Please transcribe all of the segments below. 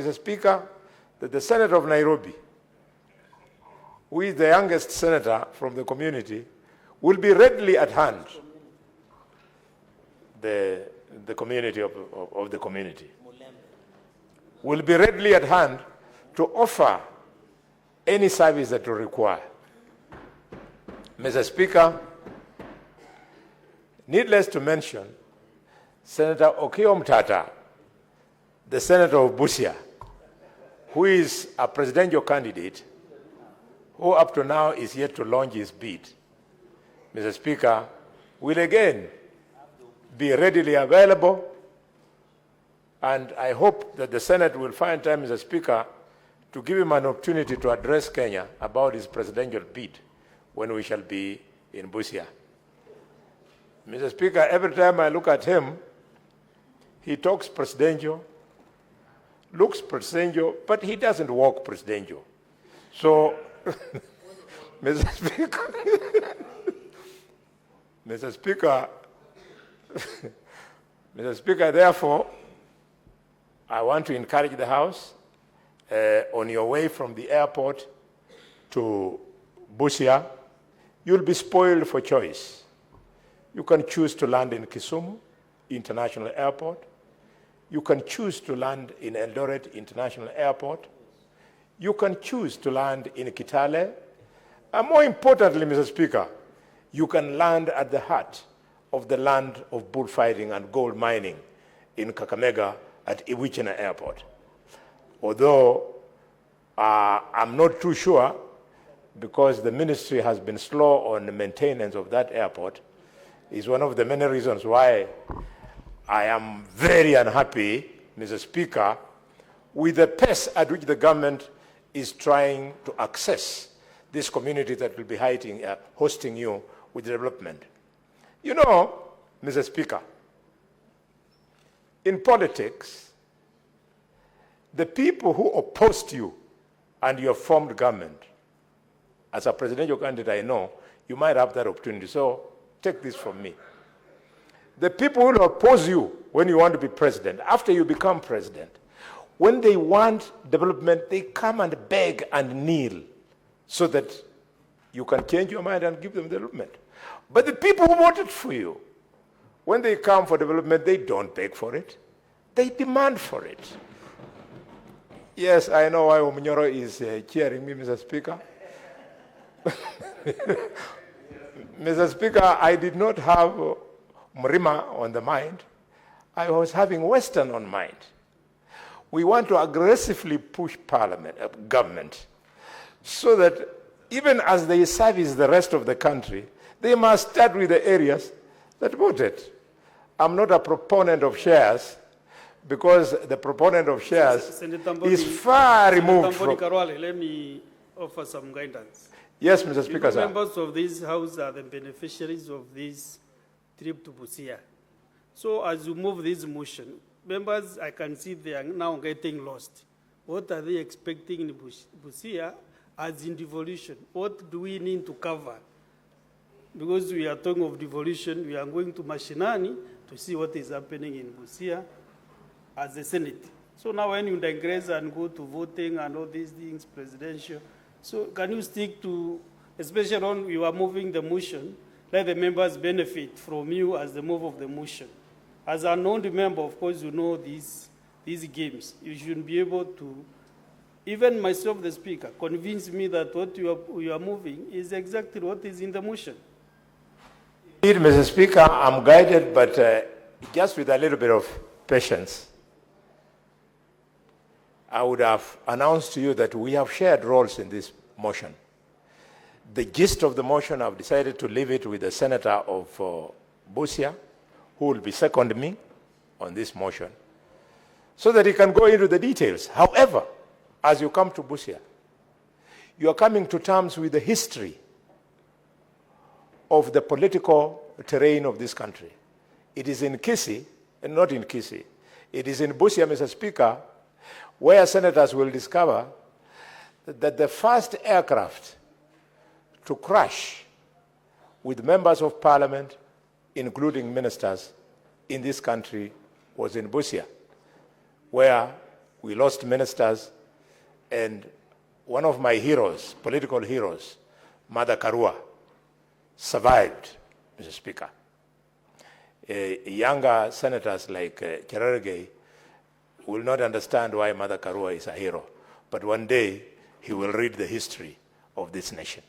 Mr. Speaker, that the Senator of Nairobi, who is the youngest senator from the community, will be readily at hand, the community of the community, will be readily at hand to offer any service that you require. Mr. Speaker, needless to mention, Senator Okiya Mtata, the Senator of Busia, who is a presidential candidate, who up to now is yet to launch his bid, Mr. Speaker, will again be readily available, and I hope that the Senate will find time, Mr. Speaker, to give him an opportunity to address Kenya about his presidential bid when we shall be in Busia. Mr. Speaker, every time I look at him, he talks presidential, looks presidential, but he doesn't walk presidential. So, Mr. Speaker, Mr. Speaker, Mr. Speaker, therefore, I want to encourage the House, on your way from the airport to Busia, you'll be spoiled for choice. You can choose to land in Kisumu International Airport. You can choose to land in Eldoret International Airport. You can choose to land in Kitale. And more importantly, Mr. Speaker, you can land at the heart of the land of bullfighting and gold mining in Kakamega at Iwichina Airport. Although I'm not too sure, because the ministry has been slow on the maintenance of that airport, is one of the many reasons why I am very unhappy, Mr. Speaker, with the pace at which the government is trying to access this community that will be hosting you with development. You know, Mr. Speaker, in politics, the people who opposed you and your formed government, as a presidential candidate, I know you might have that opportunity. So take this from me. The people who oppose you when you want to be president, after you become president, when they want development, they come and beg and kneel so that you can change your mind and give them development. But the people who voted for you, when they come for development, they don't beg for it. They demand for it. Yes, I know why Omunyoro is cheering me, Mr. Speaker. Mr. Speaker, I did not have Mrima on the mind. I was having Western on mind. We want to aggressively push government, so that even as they service the rest of the country, they must start with the areas that voted. I'm not a proponent of shares, because the proponent of shares is far removed from... Karua, let me offer some guidance. Yes, Mr. Speaker, sir. Members of this House are the beneficiaries of this trip to Busia. So as you move this motion, members, I can see they are now getting lost. What are they expecting in Busia as in devolution? What do we need to cover? Because we are talking of devolution, we are going to Mashinani to see what is happening in Busia as the Senate. So now when you digress and go to voting and all these things, presidential, so can you stick to, especially when you are moving the motion, let the members benefit from you as the move of the motion. As a non-member, of course, you know these games. You should be able to, even myself, the speaker, convince me that what you are moving is exactly what is in the motion. Indeed, Mr. Speaker, I'm guided, but just with a little bit of patience. I would have announced to you that we have shared roles in this motion. The gist of the motion, I've decided to leave it with the Senator of Busia, who will be second me on this motion, so that he can go into the details. However, as you come to Busia, you are coming to terms with the history of the political terrain of this country. It is in Kisii, and not in Kisii. It is in Busia, Mr. Speaker, where senators will discover that the first aircraft to crash with members of parliament, including ministers, in this country was in Busia, where we lost ministers, and one of my heroes, political heroes, Mother Karua, survived, Mr. Speaker. Younger senators like Kererege will not understand why Mother Karua is a hero, but one day he will read the history of this nation.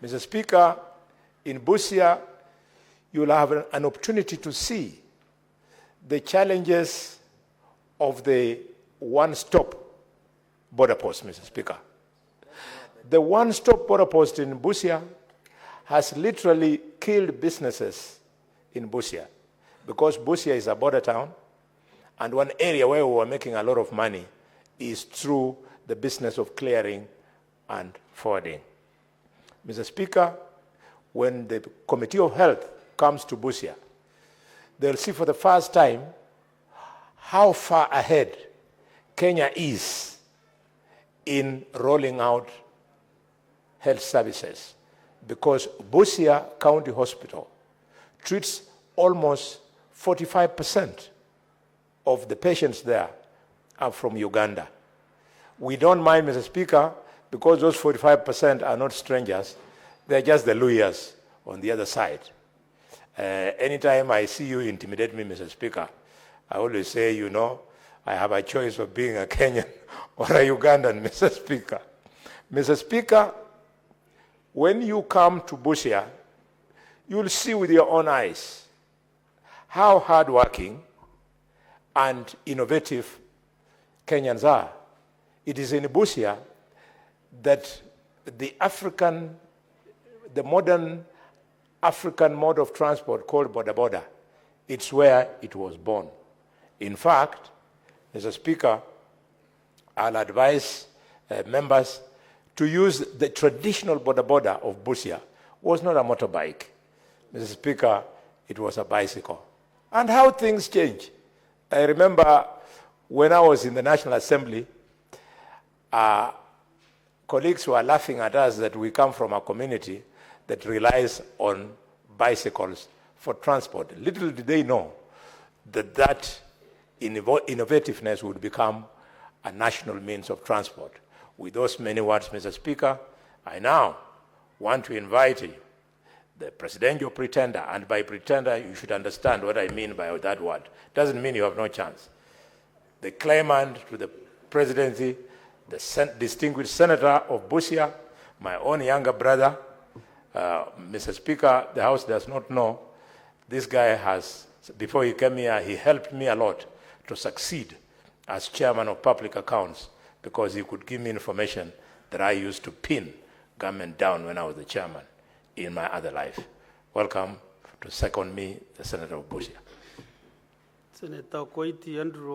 Mr. Speaker, in Busia, you will have an opportunity to see the challenges of the one-stop border post, Mr. Speaker. The one-stop border post in Busia has literally killed businesses in Busia, because Busia is a border town, and one area where we were making a lot of money is through the business of clearing and forwarding. Mr. Speaker, when the Committee of Health comes to Busia, they'll see for the first time how far ahead Kenya is in rolling out health services, because Busia County Hospital treats almost 45% of the patients there are from Uganda. We don't mind, Mr. Speaker, because those 45% are not strangers. They're just the Luyas on the other side. Anytime I see you intimidate me, Mr. Speaker, I always say, you know, I have a choice of being a Kenyan or a Ugandan, Mr. Speaker. Mr. Speaker, when you come to Busia, you'll see with your own eyes how hardworking and innovative Kenyans are. It is in Busia that the modern African mode of transport called boda, it's where it was born. In fact, Mr. Speaker, I'll advise members to use the traditional boda of Busia. Was not a motorbike. Mr. Speaker, it was a bicycle. And how things change. I remember when I was in the National Assembly, colleagues were laughing at us that we come from a community that relies on bicycles for transport. Little did they know that innovativeness would become a national means of transport. With those many words, Mr. Speaker, I now want to invite you, the presidential pretender, and by pretender you should understand what I mean by that word. Doesn't mean you have no chance. The claimant to the presidency, the distinguished senator of Busia, my own younger brother. Mr. Speaker, the House does not know, this guy has, before he came here, he helped me a lot to succeed as chairman of public accounts, because he could give me information that I used to pin government down when I was the chairman in my other life. Welcome to second me, the Senator of Busia. Senator Koiti Andrew